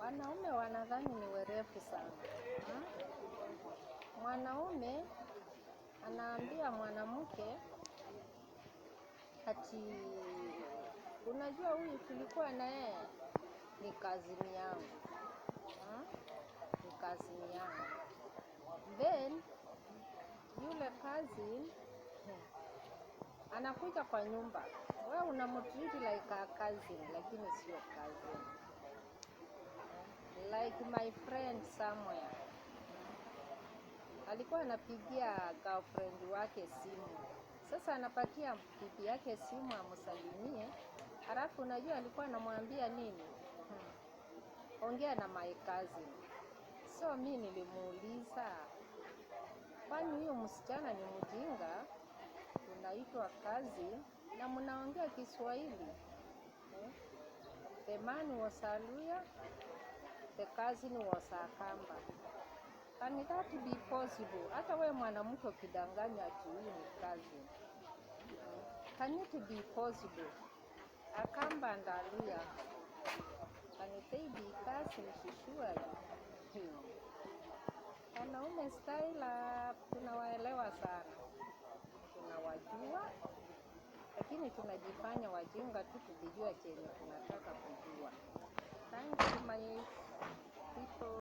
Wanaume wanadhani ni werevu sana. Mwanaume anaambia mwanamke ati unajua huyu tulikuwa na yeye ni kazini yangu. Ni kazini yangu. Then yule cousin anakuja kwa nyumba. Wewe unamtreat like a cousin lakini sio cousin. Like my friend somewhere. Alikuwa anapigia girlfriend wake simu. Sasa anapatia bibi yake simu amsalimie. Halafu unajua alikuwa anamwambia nini? Ongea na my cousin. So mimi nilimuuliza, kwani huyo msichana ni mjinga? Unaitwa cousin na mnaongea Kiswahili. The man was a Luhya, the cousin was a Kamba. Can that be possible? Hata wewe mwanamke ukidanganya ati huyu ni cousin. Can it be possible? A Kamba and a Luhya. Can they be cousins surely? Wanaume style tunawaelewa sana. Tunawajua. Lakini tunajifanya wajinga tu kujua chenye tunataka kujua. Thank you my people.